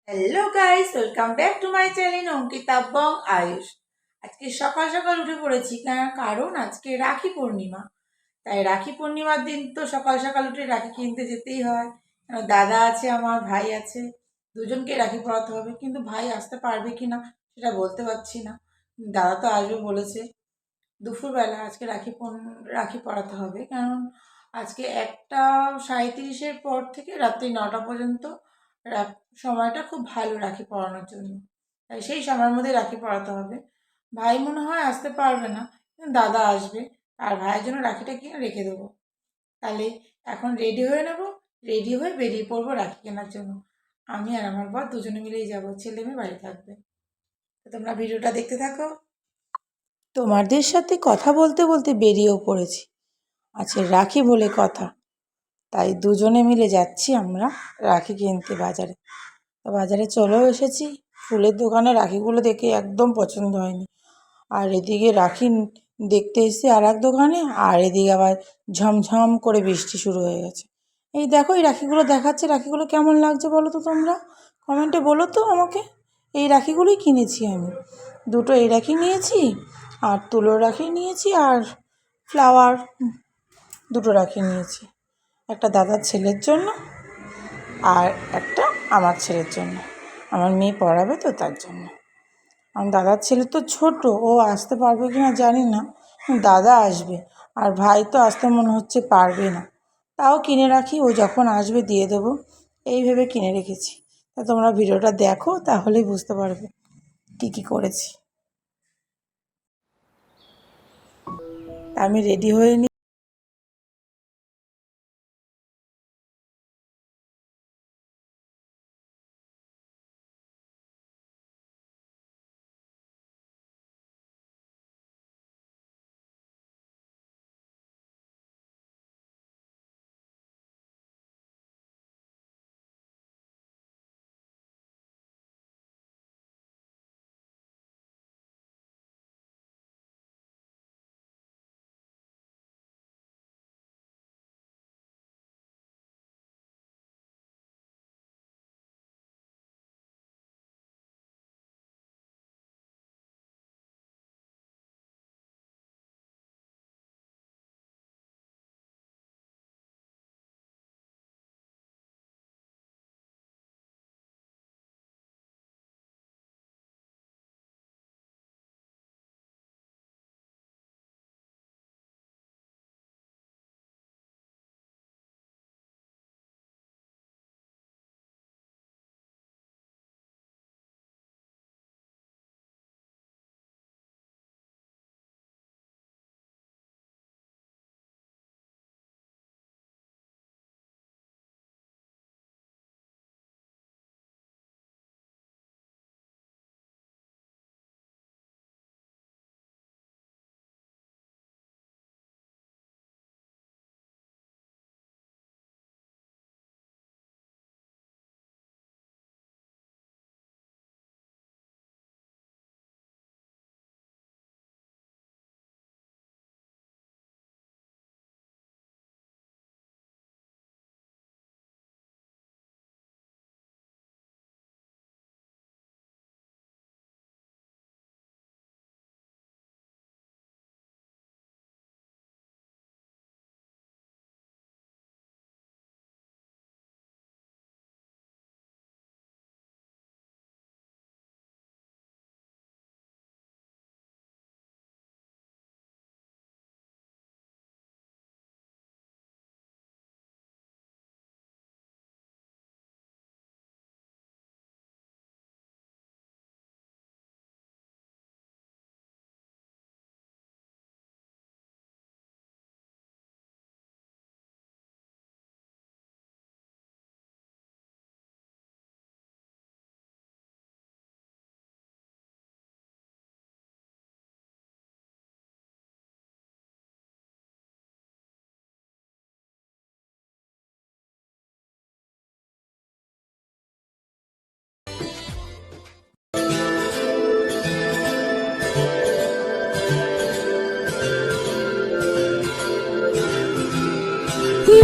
Hello guys, welcome back to my channel Ankita Bong Ayush. আজকে সকাল সকাল উঠে পড়েছি কারণ আজকে রাখি পূর্ণিমা। তাই রাখি পূর্ণিমার দিন তো সকাল সকাল উঠে রাখি কিনতে যেতেই হয়। দাদা আছে, আমার ভাই আছে, দুজনকে রাখি পরাতে হবে। কিন্তু ভাই আসতে পারবে কি না সেটা বলতে পারছি না। দাদা তো আসবে বলেছে দুপুরবেলা। আজকে রাখি পরাতে হবে, কারণ আজকে 1:37-এর পর থেকে রাত্রি 9টা পর্যন্ত সময়টা খুব ভালো রাখি পরানোর জন্য। তাই সেই সময়ের মধ্যে রাখি পরাতে হবে। ভাই মনে হয় আসতে পারবে না, কিন্তু দাদা আসবে। আর ভাইয়ের জন্য রাখিটা কিনে রেখে দেবো। তাহলে এখন রেডি হয়ে নেব, রেডি হয়ে বেরিয়ে পড়বো রাখি কেনার জন্য। আমি আর আমার বর দুজনে মিলেই যাবো, ছেলে মেয়ে বাড়ি থাকবে। তো তোমরা ভিডিওটা দেখতে থাকো। তোমাদের সাথে কথা বলতে বলতে বেরিয়েও পড়েছি। আচ্ছা, রাখি বলে কথা, তাই দুজনে মিলে যাচ্ছি আমরা রাখি কিনতে বাজারে। তো বাজারে চলেও এসেছি। ফুলের দোকানে রাখিগুলো দেখে একদম পছন্দ হয়নি। আর এদিকে রাখি দেখতে এসেছি আর এক দোকানে, আর এদিকে আবার ঝমঝম করে বৃষ্টি শুরু হয়ে গেছে। এই দেখো, এই রাখিগুলো দেখাচ্ছে। রাখিগুলো কেমন লাগছে বলো তো তোমরা, কমেন্টে বলো তো আমাকে। এই রাখিগুলোই কিনেছি আমি। দুটো এই রাখি নিয়েছি, আর তুলোর রাখি নিয়েছি, আর ফ্লাওয়ার দুটো রাখি নিয়েছি। একটা দাদার ছেলের জন্য আর একটা আমার ছেলের জন্য। আমার মেয়ে পড়াবে তো তার জন্য। আমার দাদার ছেলে তো ছোট, ও আসতে পারবে কি না জানি না, দাদা আসবে। আর ভাই তো আসতে মনে হচ্ছে পারবে না। তাও কিনে রাখি, ও যখন আসবে দিয়ে দেবো, এই ভেবে কিনে রেখেছি। তা তোমরা ভিডিওটা দেখো, তাহলেই বুঝতে পারবে কী কী করেছি। আমি রেডি হয়ে নিই।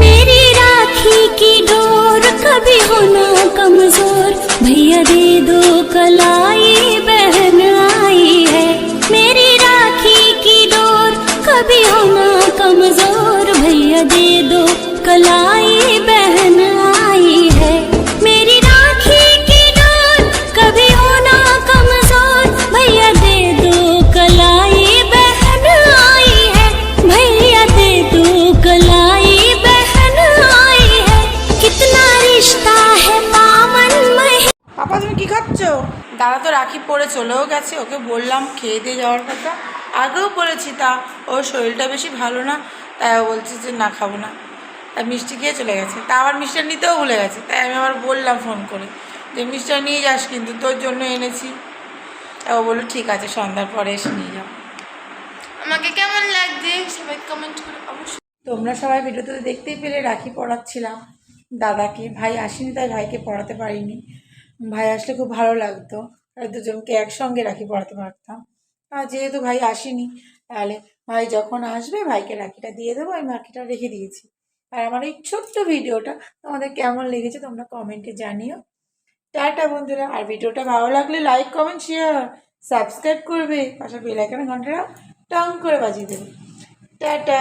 मेरी राखी की डोर कभी हो ना कमजोर, भैया दे दो कलाई बहन आई है। मेरी राखी की डोर कभी हो ना कमजोर, भैया दे दो कलाई बहन आई है। मेरी राखी की डोर कभी हो ना कमजोर, भैया दे दो कलाई बहन आई है। भैया दे दो कलाई बहन आई है। कितना रिश्ता है पावन मही। পাপা তুমি কি খাচ্ছ? দাদা তো রাখি পরে চলেও গেছে, ওকে বললাম খেয়ে দিয়ে যাওয়ার কথা, আগেও বলেছি, তা ওর শরীরটা বেশি ভালো না, তাই ও বলছে যে না খাবো না, তাই মিষ্টি খেয়ে চলে গেছে। তা আবার মিষ্টি নিতেও ভুলে গেছে, তাই আমি আবার বললাম ফোন করে যে মিষ্টি নিয়ে যাস কিন্তু, তোর জন্য এনেছি। ও বললো ঠিক আছে, সন্ধ্যার পরে এসে নিয়ে যাও। আমাকে কেমন লাগছে সবাই কমেন্ট করে অবশ্যই। তোমরা সবাই ভিডিওতে দেখতেই পেলে রাখি পড়াচ্ছিলাম দাদাকে, ভাই আসেনি তাই ভাইকে পড়াতে পারিনি, ভাই আসলে খুব ভালো লাগতো, আর দুজনকে একসঙ্গে রাখি পড়াতে পারতাম। আর যেহেতু ভাই আসেনি, তাহলে ভাই যখন আসবে ভাইকে রাখিটা দিয়ে দেবো, আমি রাখিটা রেখে দিয়েছি। আর আমার এই ছোট্ট ভিডিওটা তোমাদের কেমন লেগেছে তোমরা কমেন্টে জানিও। টাটা বন্ধুরা, আর ভিডিওটা ভালো লাগলে লাইক কমেন্ট শেয়ার সাবস্ক্রাইব করবে, পাশে বেল আইকনের ঘন্টাটা টং করে বাজিয়ে দেবে। টাটা।